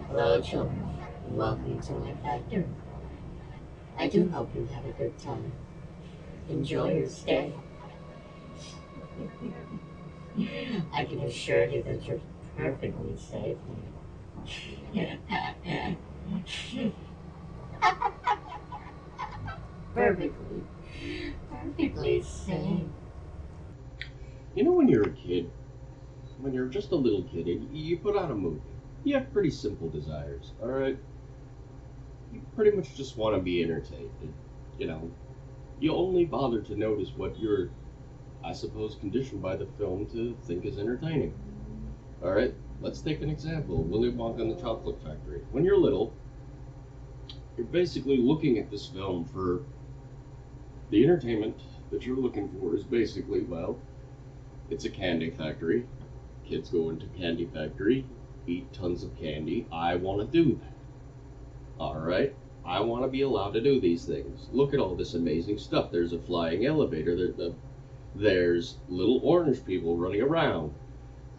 Hello, children. Welcome to my factory. I do hope you have a good time. Enjoy your stay. I can assure you that you're perfectly safe. Perfectly safe. You know, when you're a kid, when you're just a little kid, and you put on a movie, you have pretty simple desires, all right? You pretty much just want to be entertained. You know, you only bother to notice what you're, I suppose, conditioned by the film to think is entertaining. All right, let's take an example. Willy Wonka and the Chocolate Factory. When you're little, you're basically looking at this film for the entertainment that you're looking for is basically, well, it's a candy factory. Kids go into candy factory, eat tons of candy. I want to do that. All right, I want to be allowed to do these things. Look at all this amazing stuff. There's a flying elevator. There's little orange people running around.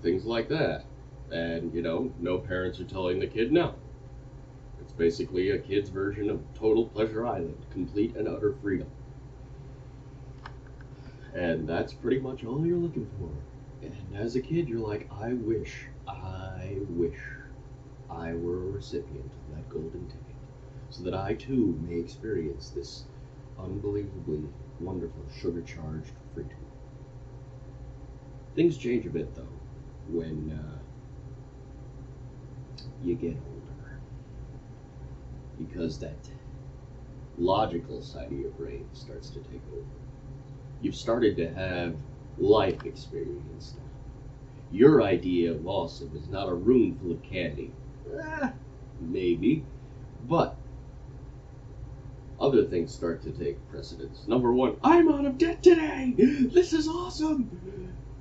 Things like that. And, you know, no parents are telling the kid no. It's basically a kid's version of Total Pleasure Island, complete and utter freedom. And that's pretty much all you're looking for. And as a kid, you're like, I wish I were a recipient of that golden ticket, so that I too may experience this unbelievably wonderful sugar-charged freedom. Things change a bit, though, when you get older, because that logical side of your brain starts to take over. You've started to have life experience now. Your idea of awesome is not a room full of candy. Maybe, but other things start to take precedence. Number one, I'm out of debt today! This is awesome!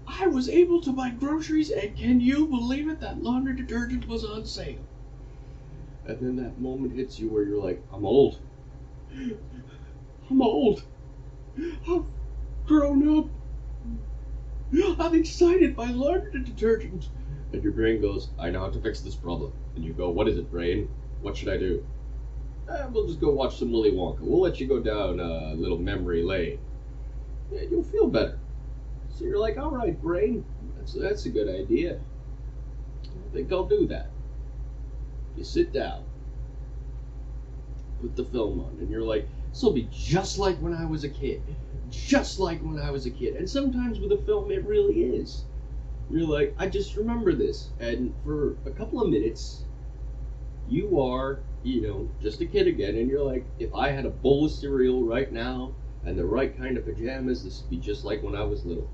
I was able to buy groceries, and can you believe it? That laundry detergent was on sale. And then that moment hits you where you're like, I'm old. I'm old. I've grown up. I'm excited by laundry detergent. And your brain goes, I know how to fix this problem. And you go, what is it, brain? What should I do? We'll just go watch some Willy Wonka. We'll let you go down a little memory lane. Yeah, you'll feel better. So you're like, all right, brain, that's a good idea. I think I'll do that. You sit down, put the film on, and you're like, this will be just like when I was a kid. Just like when I was a kid. And sometimes with a film, it really is. You're like, I just remember this. And for a couple of minutes, you are, you know, just a kid again. And you're like, if I had a bowl of cereal right now and the right kind of pajamas, this would be just like when I was little.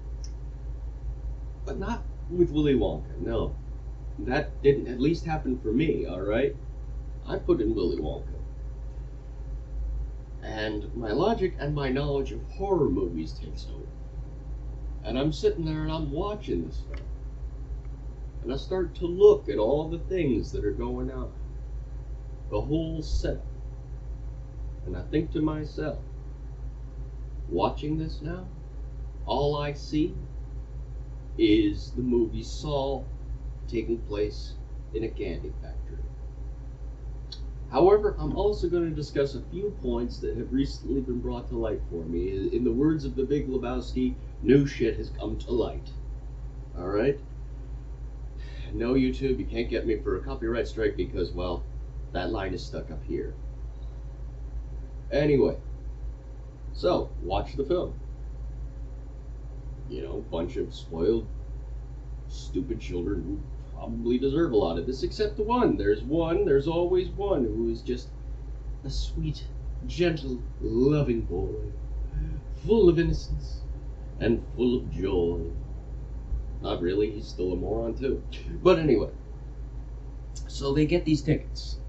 But not with Willy Wonka, no. That didn't at least happen for me, all right? I put in Willy Wonka. And my logic and my knowledge of horror movies takes over. And I'm sitting there and I'm watching this film. And I start to look at all the things that are going on. The whole setup. And I think to myself, watching this now, all I see is the movie Saw taking place in a candy factory. However, I'm also going to discuss a few points that have recently been brought to light for me. In the words of the Big Lebowski, new shit has come to light. Alright? No, YouTube, you can't get me for a copyright strike because, well, that line is stuck up here. Anyway, so, watch the film. You know, bunch of spoiled, stupid children who probably deserve a lot of this, except the one. There's always one who is just a sweet, gentle, loving boy, full of innocence and full of joy. Not really, he's still a moron too. But anyway, so they get these tickets.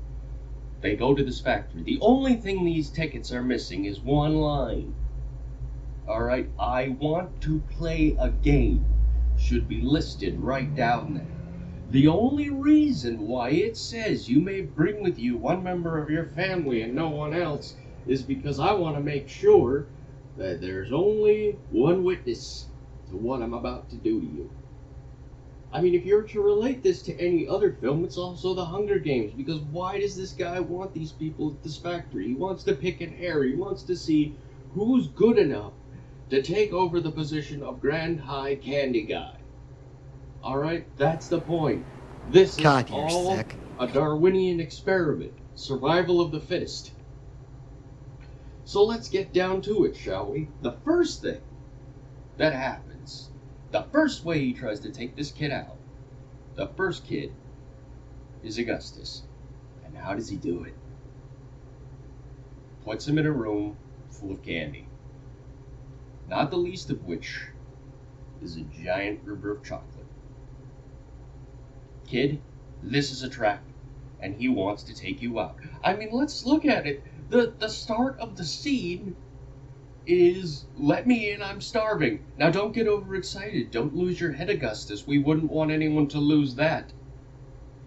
They go to this factory. The only thing these tickets are missing is one line. Alright, I want to play a game. Should be listed right down there. The only reason why it says you may bring with you one member of your family and no one else is because I want to make sure that there's only one witness to what I'm about to do to you. I mean, if you're to relate this to any other film, it's also The Hunger Games, because why does this guy want these people at this factory? He wants to pick an heir. He wants to see who's good enough to take over the position of Grand High Candy Guy. Alright? That's the point. This is God, you're all sick. a Darwinian experiment. Survival of the fittest. So let's get down to it, shall we? The first thing that happens, the first way he tries to take this kid out, the first kid is Augustus. And how does he do it? Puts him in a room full of candy. Not the least of which is a giant river of chocolate. Kid, this is a trap, and he wants to take you out. I mean, let's look at it. The start of the scene is, let me in, I'm starving. Now don't get overexcited. Don't lose your head, Augustus. We wouldn't want anyone to lose that.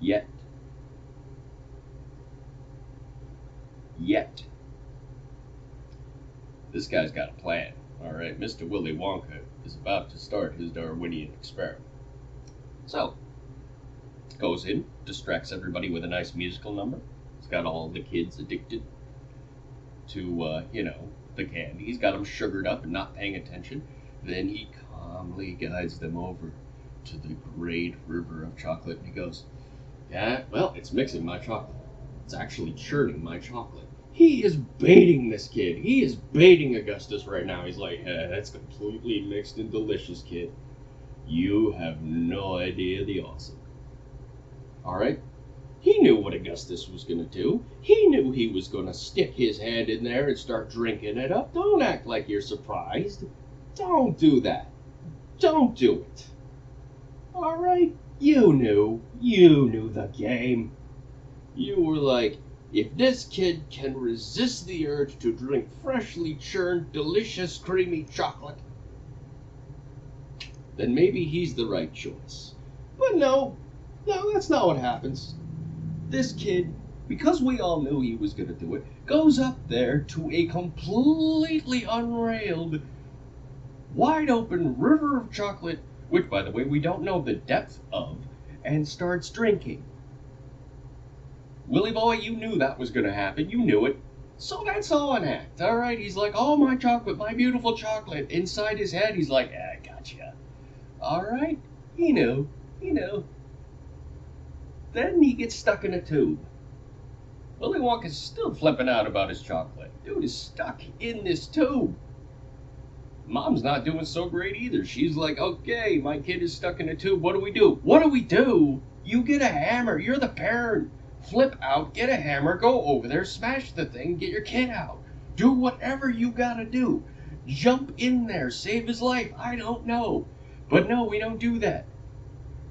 Yet. This guy's got a plan. Alright, Mr. Willy Wonka is about to start his Darwinian experiment. So, goes in, distracts everybody with a nice musical number. He's got all the kids addicted to, the candy. He's got them sugared up and not paying attention. Then he calmly guides them over to the great river of chocolate. And he goes, yeah, well, it's mixing my chocolate. It's actually churning my chocolate. He is baiting this kid. He is baiting Augustus right now. He's like, that's completely mixed and delicious, kid. You have no idea the awesome. Alright? He knew what Augustus was going to do. He knew he was going to stick his hand in there and start drinking it up. Don't act like you're surprised. Don't do that. Don't do it. Alright? You knew the game. You were like, if this kid can resist the urge to drink freshly churned, delicious, creamy chocolate, then maybe he's the right choice. But no, that's not what happens. This kid, because we all knew he was going to do it, goes up there to a completely unrailed, wide open river of chocolate, which, by the way, we don't know the depth of, and starts drinking. Willy boy, you knew that was going to happen. You knew it. So that's all an act, all right? He's like, oh, my chocolate, my beautiful chocolate. Inside his head, he's like, I gotcha. All right? He knew. Then he gets stuck in a tube. Willy Wonka's still flipping out about his chocolate. Dude is stuck in this tube. Mom's not doing so great either. She's like, okay, my kid is stuck in a tube. What do we do? What do we do? You get a hammer. You're the parent. Flip out, get a hammer, go over there, smash the thing, get your kid out. Do whatever you gotta do. Jump in there, save his life. I don't know. But no, we don't do that.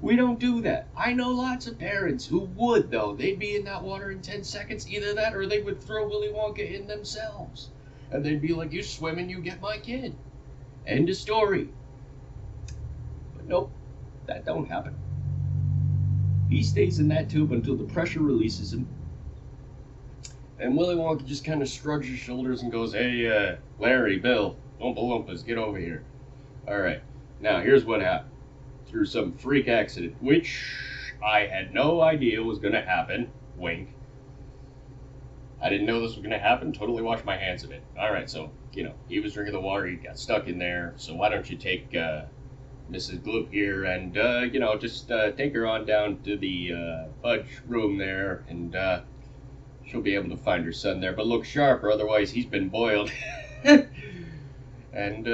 We don't do that. I know lots of parents who would, though. They'd be in that water in 10 seconds. Either that or they would throw Willy Wonka in themselves. And they'd be like, you swim and you get my kid. End of story. But nope, that don't happen. He stays in that tube until the pressure releases him. And Willy Wonka just kind of shrugs his shoulders and goes, hey, Larry, Bill, Oompa Loompas, get over here. All right, now here's what happened. Through some freak accident, which I had no idea was going to happen, wink. I didn't know this was going to happen, totally washed my hands of it. All right, so, he was drinking the water, he got stuck in there, so why don't you take Mrs. Gloop here and, just take her on down to the fudge room there, and she'll be able to find her son there. But look sharp, or otherwise he's been boiled. And,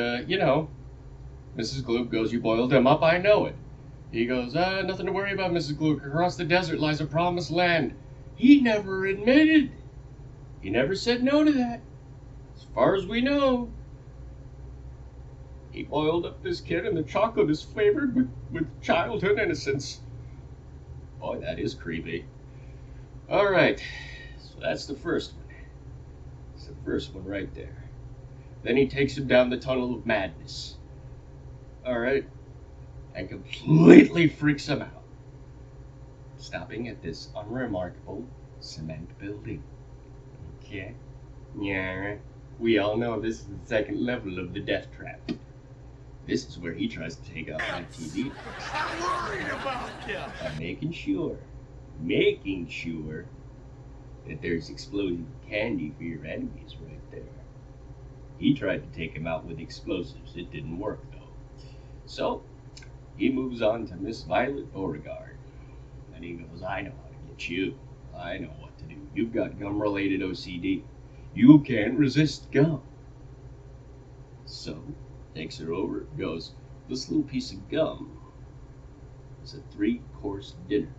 Mrs. Gloop goes, you boiled him up, I know it. He goes, nothing to worry about, Mrs. Gloop. Across the desert lies a promised land. He never admitted. He never said no to that. As far as we know. He boiled up this kid, and the chocolate is flavored with childhood innocence. Boy, that is creepy. All right, so that's the first one. That's the first one right there. Then he takes him down the tunnel of madness. All right, and completely freaks him out. Stopping at this unremarkable cement building. Okay? Yeah, we all know this is the second level of the death trap. This is where he tries to take out my TV. I'm worried about you. By making sure that there's explosive candy for your enemies right there. He tried to take him out with explosives. It didn't work, though. So, he moves on to Miss Violet Beauregard. And he goes, I know how to get you. I know what to do. You've got gum-related OCD. You can't resist gum. So, takes her over, goes, this little piece of gum is a 3-course dinner.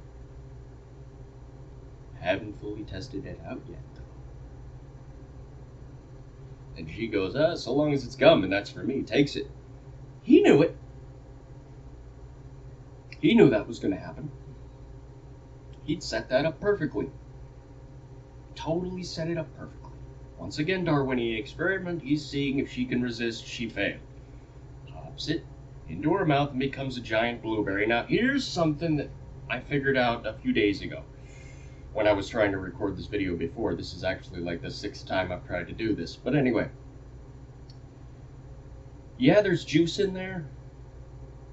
Haven't fully tested it out yet, though. And she goes, so long as it's gum and that's for me, takes it. He knew it. He knew that was going to happen. He'd set that up perfectly. Totally set it up perfectly. Once again, Darwinian experiment, he's seeing if she can resist. She failed. Pops it into her mouth and becomes a giant blueberry. Now, here's something that I figured out a few days ago when I was trying to record this video before. This is actually like the 6th time I've tried to do this. But anyway. Yeah, there's juice in there.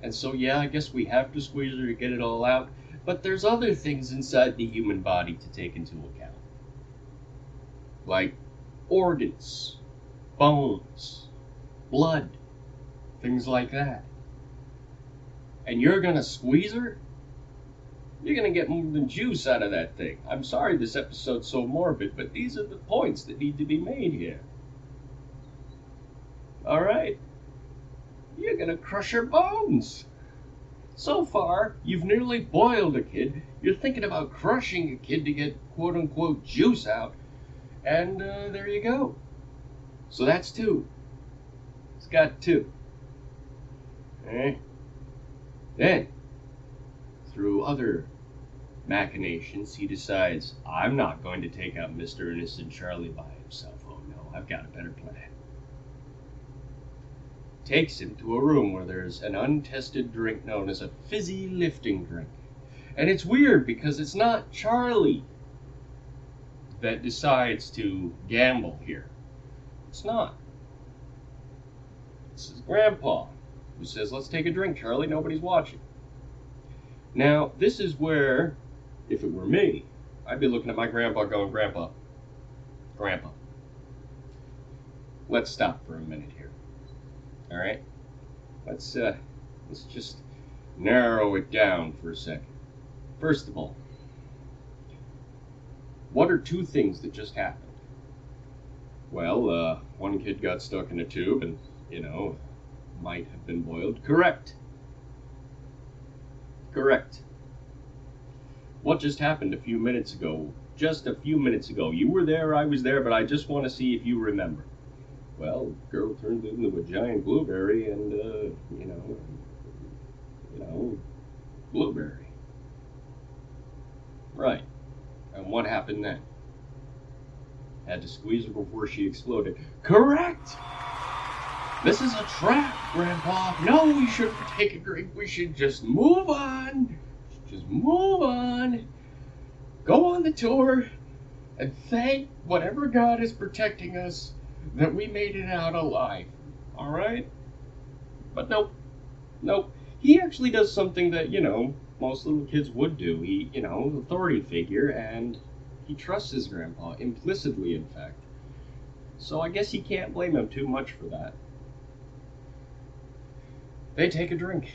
And so, yeah, I guess we have to squeeze her to get it all out. But there's other things inside the human body to take into account. Like organs, bones, blood, things like that. And you're gonna squeeze her? You're gonna get more than juice out of that thing. I'm sorry this episode's so morbid, but these are the points that need to be made here. Alright? You're gonna crush her bones. So far, you've nearly boiled a kid. You're thinking about crushing a kid to get quote-unquote juice out. And there you go. So that's 2. It's got 2. Okay? Then, through other machinations, he decides, I'm not going to take out Mr. Innocent Charlie by himself. Oh no, I've got a better plan. Takes him to a room where there's an untested drink known as a fizzy lifting drink. And it's weird because it's not Charlie that decides to gamble here. It's not. It's his grandpa who says, let's take a drink, Charlie, nobody's watching. Now, this is where, if it were me, I'd be looking at my grandpa going, Grandpa, let's stop for a minute here. All right? Let's just narrow it down for a second. First of all, what are 2 things that just happened? Well, one kid got stuck in a tube and, might have been boiled. Correct. What just happened a few minutes ago? Just a few minutes ago. You were there, I was there, but I just want to see if you remember. Well, girl turned into a giant blueberry and, blueberry. Right. And what happened then? Had to squeeze her before she exploded. Correct! This is a trap, Grandpa. No, we shouldn't take a drink. We should just move on. Just move on. Go on the tour and thank whatever God is protecting us that we made it out alive. Alright? But nope. He actually does something that, most little kids would do. He, authority figure, and he trusts his grandpa, implicitly, in fact. So I guess you can't blame him too much for that. They take a drink.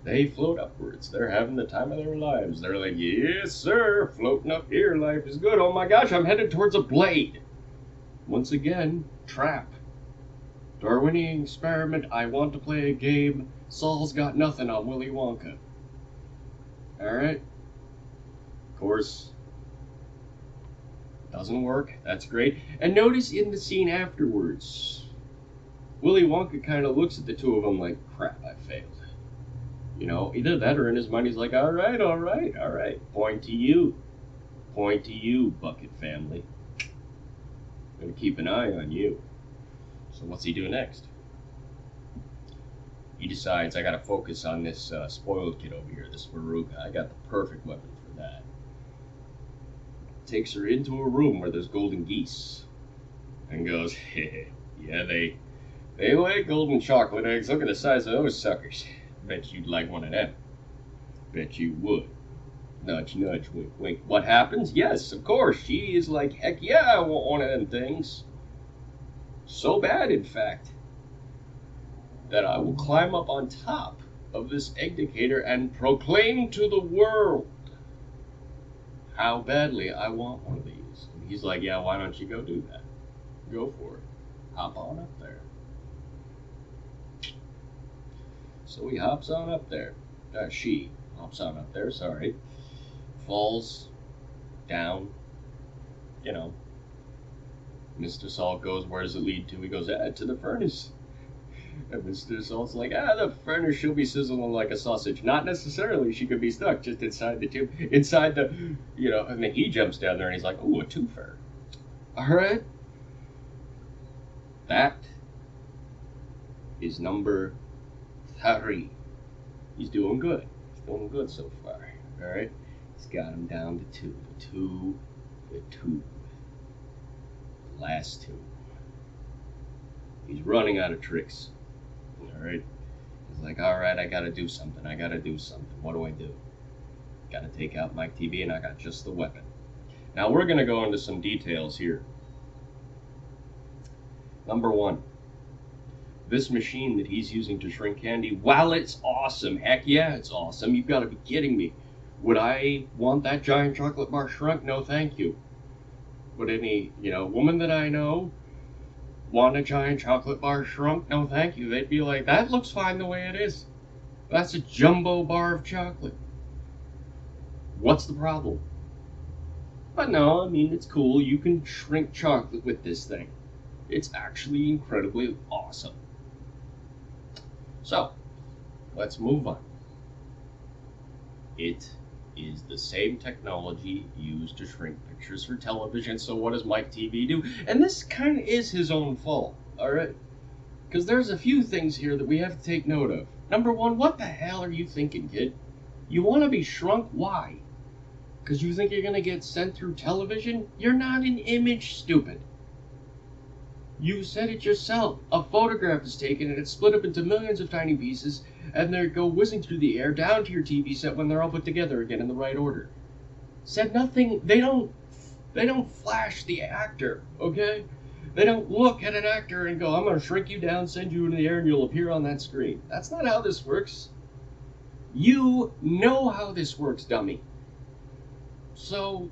They float upwards. They're having the time of their lives. They're like, yes, sir, floating up here, life is good. Oh my gosh, I'm headed towards a blade. Once again, trap. Darwinian experiment, I want to play a game. Saul's got nothing on Willy Wonka. Alright? Of course, doesn't work. That's great. And notice in the scene afterwards, Willy Wonka kind of looks at the 2 of them like, crap, I failed. Either that or in his mind he's like, all right. Point to you, Bucket family. I'm going to keep an eye on you. So what's he do next? He decides, I got to focus on this spoiled kid over here, this Veruca. I got the perfect weapon for that. Takes her into a room where there's golden geese and goes, hey, Yeah, they lay golden chocolate eggs. Look at the size of those suckers. Bet you'd like one of them. Bet you would. Nudge, nudge, wink, wink. What happens? Yes, of course. She is like, heck yeah, I want one of them things. So bad, in fact, that I will climb up on top of this egg decatur and proclaim to the world how badly I want one of these. And he's like, yeah, why don't you go do that? Go for it. Hop on up there. So he hops on up there. She hops on up there, sorry. Falls down. You know. Mr. Salt goes, where does it lead to? He goes, to the furnace. And Mr. Salt's like, the furnace, she'll be sizzling like a sausage. Not necessarily, she could be stuck just inside the tube. Inside the, and then he jumps down there and he's like, ooh, a twofer. Alright. That is number 3. He's doing good. He's doing good so far. Alright? He's got him down to 2. The 2. The last 2. He's running out of tricks. Alright? He's like, alright, I gotta do something. What do I do? Gotta take out my TV and I got just the weapon. Now we're gonna go into some details here. Number 1. This machine that he's using to shrink candy, while it's awesome, heck yeah, it's awesome. You've got to be kidding me. Would I want that giant chocolate bar shrunk? No, thank you. Would any, woman that I know want a giant chocolate bar shrunk? No, thank you. They'd be like, that looks fine the way it is. That's a jumbo bar of chocolate. What's the problem? But no, I mean, it's cool. You can shrink chocolate with this thing. It's actually incredibly awesome. So, let's move on. It is the same technology used to shrink pictures for television, so what does Mike TV do? And this kind of is his own fault, alright? Because there's a few things here that we have to take note of. Number 1, what the hell are you thinking, kid? You want to be shrunk? Why? Because you think you're going to get sent through television? You're not an image, stupid. You said it yourself. A photograph is taken and it's split up into millions of tiny pieces and they go whizzing through the air down to your TV set when they're all put together again in the right order. Said nothing. They don't flash the actor, okay? They don't look at an actor and go, I'm going to shrink you down, send you into the air, and you'll appear on that screen. That's not how this works. You know how this works, dummy. So,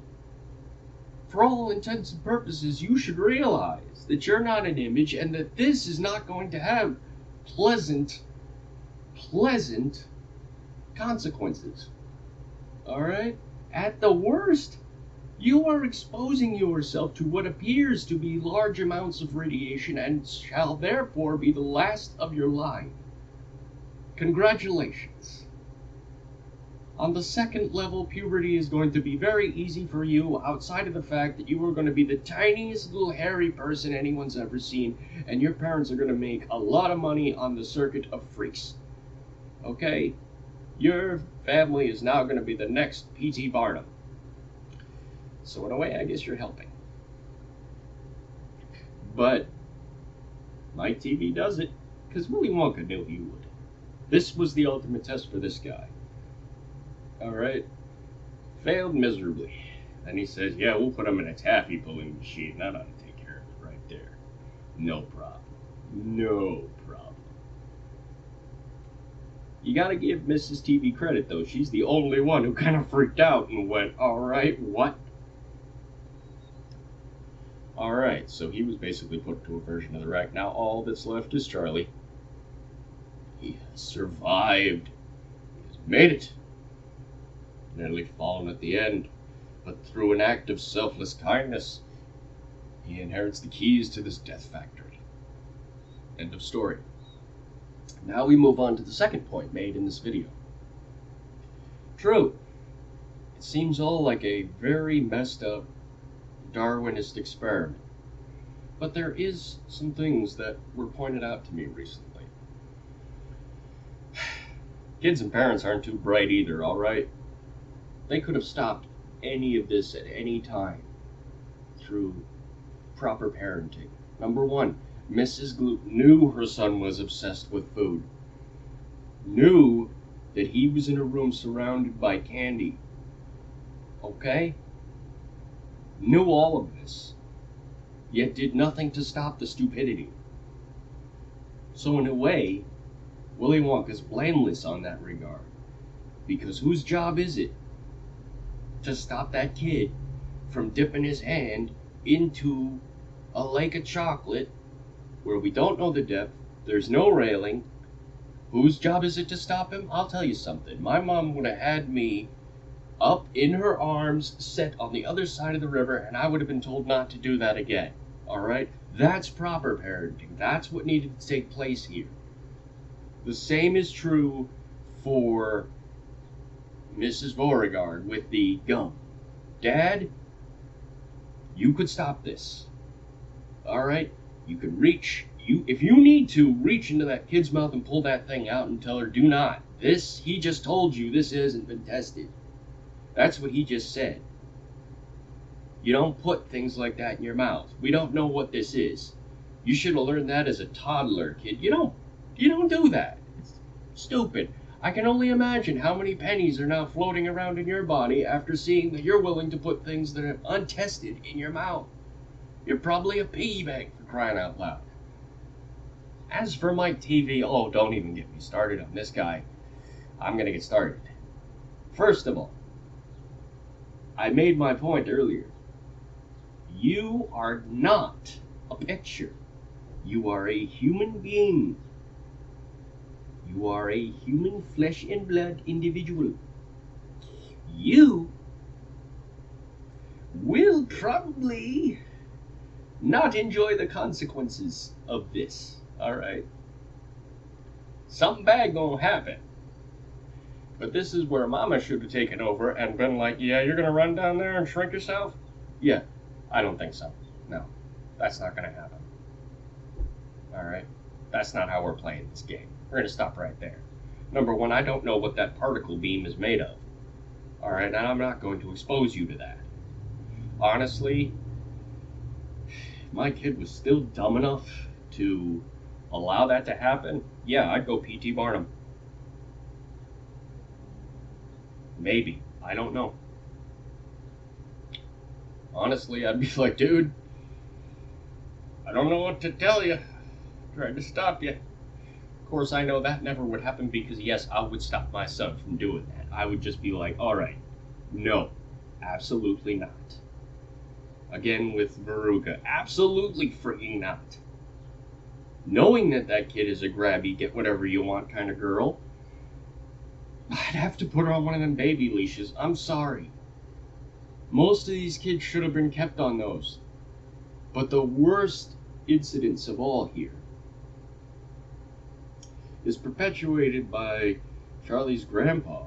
for all intents and purposes, you should realize that you're not an image and that this is not going to have pleasant consequences. Alright? At the worst, you are exposing yourself to what appears to be large amounts of radiation and shall therefore be the last of your life. Congratulations. On the second level, puberty is going to be very easy for you outside of the fact that you are going to be the tiniest little hairy person anyone's ever seen, and your parents are going to make a lot of money on the circuit of freaks. Okay? Your family is now going to be the next P.T. Barnum. So in a way, I guess you're helping. But Mike TV does it because Willy Wonka knew he would. This was the ultimate test for this guy. Alright, failed miserably. Then he says, yeah, we'll put him in a taffy pulling machine. That ought to take care of it right there. No problem. No problem. You gotta give Mrs. TV credit, though. She's the only one who kind of freaked out and went, alright, what? Alright, so he was basically put to a version of the rack. Now all that's left is Charlie. He has survived. He has made it. Nearly fallen at the end, but through an act of selfless kindness, he inherits the keys to this death factory. End of story. Now we move on to the second point made in this video. True, it seems all like a very messed up Darwinist experiment, but there is some things that were pointed out to me recently. Kids and parents aren't too bright either, alright? They could have stopped any of this at any time through proper parenting. Number 1, Mrs. Gloop knew her son was obsessed with food. Knew that he was in a room surrounded by candy. Okay? Knew all of this. Yet did nothing to stop the stupidity. So in a way, Willy Wonka's blameless on that regard. Because whose job is it to stop that kid from dipping his hand into a lake of chocolate where we don't know the depth, there's no railing? Whose job is it to stop him? I'll tell you something. My mom would have had me up in her arms, set on the other side of the river, and I would have been told not to do that again. Alright? That's proper parenting. That's what needed to take place here. The same is true for Mrs. Beauregard with the gum. Dad, you could stop this. Alright? You could reach, if you need to, reach into that kid's mouth and pull that thing out and tell her, do not. This, he just told you, this hasn't been tested. That's what he just said. You don't put things like that in your mouth. We don't know what this is. You should have learned that as a toddler, kid. You don't do that. It's stupid. I can only imagine how many pennies are now floating around in your body after seeing that you're willing to put things that are untested in your mouth. You're probably a piggy bank, for crying out loud. As for Mike TV, oh, don't even get me started on this guy. I'm going to get started. First of all, I made my point earlier. You are not a picture. You are a human being. You are a human flesh and blood individual. You will probably not enjoy the consequences of this. Alright? Something bad gonna happen. But this is where Mama should have taken over and been like, yeah, you're gonna run down there and shrink yourself? Yeah, I don't think so. No, that's not gonna happen. Alright? That's not how we're playing this game. We're gonna stop right there. Number one, I don't know what that particle beam is made of. Alright, and I'm not going to expose you to that. Honestly, if my kid was still dumb enough to allow that to happen, yeah, I'd go P.T. Barnum. Maybe. I don't know. Honestly, I'd be like, dude, I don't know what to tell you. I tried to stop you. Of course, I know that never would happen because, yes, I would stop my son from doing that. I would just be like, alright, no, absolutely not. Again, with Veruca, absolutely freaking not. Knowing that that kid is a grabby, get whatever you want kind of girl, I'd have to put her on one of them baby leashes. I'm sorry. Most of these kids should have been kept on those. But the worst incidents of all here is perpetuated by Charlie's grandpa.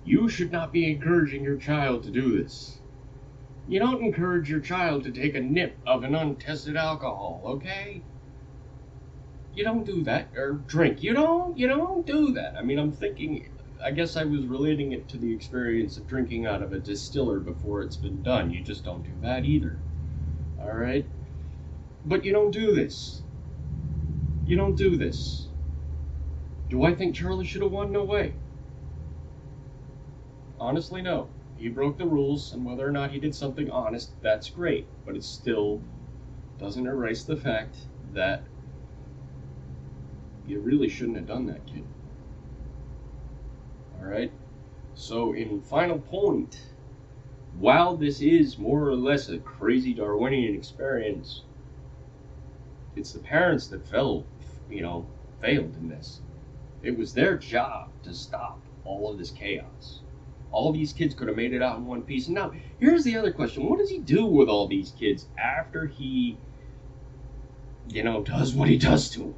You should not be encouraging your child to do this. You don't encourage your child to take a nip of an untested alcohol, okay? You don't do that, or drink. You don't do that. I mean, I'm thinking, I guess I was relating it to the experience of drinking out of a distiller before it's been done. You just don't do that either. Alright? But you don't do this. You don't do this. Do I think Charlie should have won? No way. Honestly, no. He broke the rules, and whether or not he did something honest, that's great. But it still doesn't erase the fact that you really shouldn't have done that, kid. Alright? So, in final point, while this is more or less a crazy Darwinian experience, it's the parents that failed in this. It was their job to stop all of this chaos. All these kids could have made it out in one piece. And now, here's the other question. What does he do with all these kids after he, does what he does to them?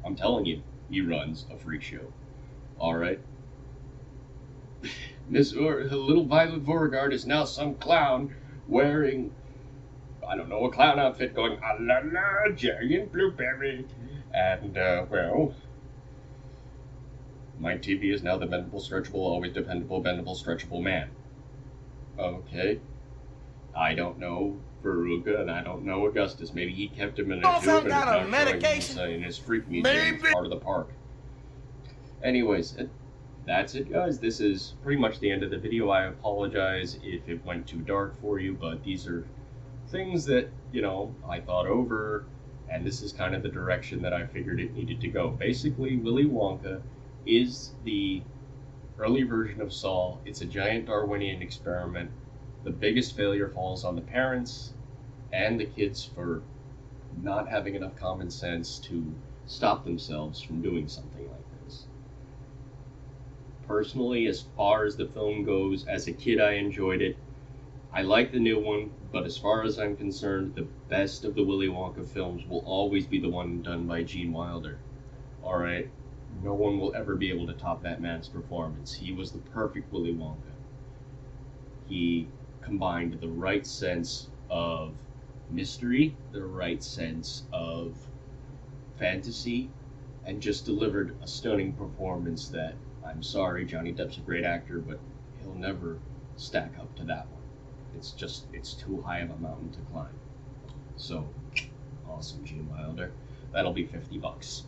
I'm telling you, he runs a freak show. Alright? Little Violet Beauregard is now some clown wearing, I don't know, a clown outfit going, ah la la, giant blueberry. And, Mike TV is now the bendable, stretchable, always dependable, bendable, stretchable man. Okay. I don't know Veruca, and I don't know Augustus. Maybe he kept him in a On tube some and is kind of now showing medication? in his freak museum as Maybe. part of the park. Anyways, that's it, guys. This is pretty much the end of the video. I apologize if it went too dark for you, but these are things that, you know, I thought over, and this is kind of the direction that I figured it needed to go. Basically, Willy Wonka is the early version of Saul. It's a giant Darwinian experiment. The biggest failure falls on the parents and the kids for not having enough common sense to stop themselves from doing something like this. Personally, as far as the film goes, as a kid I enjoyed it. I like the new one, but as far as I'm concerned, the best of the Willy Wonka films will always be the one done by Gene Wilder. Alright? No one will ever be able to top that man's performance. He was the perfect Willy Wonka. He combined the right sense of mystery, the right sense of fantasy, and just delivered a stunning performance that, I'm sorry, Johnny Depp's a great actor, but he'll never stack up to that one. It's too high of a mountain to climb. So, awesome, Gene Wilder. That'll be $50.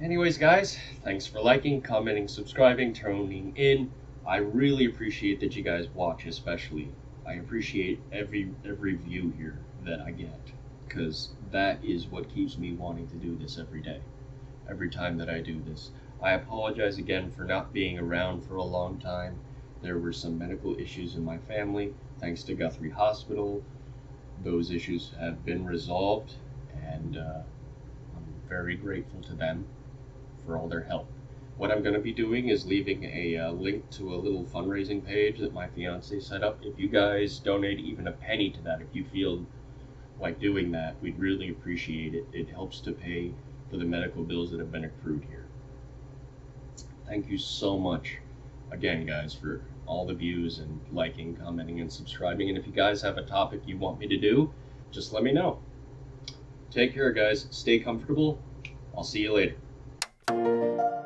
Anyways, guys, thanks for liking, commenting, subscribing, tuning in. I really appreciate that you guys watch, especially. I appreciate every view here that I get, because that is what keeps me wanting to do this every day, every time that I do this. I apologize again for not being around for a long time. There were some medical issues in my family, thanks to Guthrie Hospital. Those issues have been resolved, and I'm very grateful to them for all their help. What I'm going to be doing is leaving a link to a little fundraising page that my fiance set up. If you guys donate even a penny to that, if you feel like doing that, we'd really appreciate it. It helps to pay for the medical bills that have been accrued here. Thank you so much again, guys, for all the views and liking, commenting, and subscribing. And if you guys have a topic you want me to do, just let me know. Take care, guys. Stay comfortable. I'll see you later.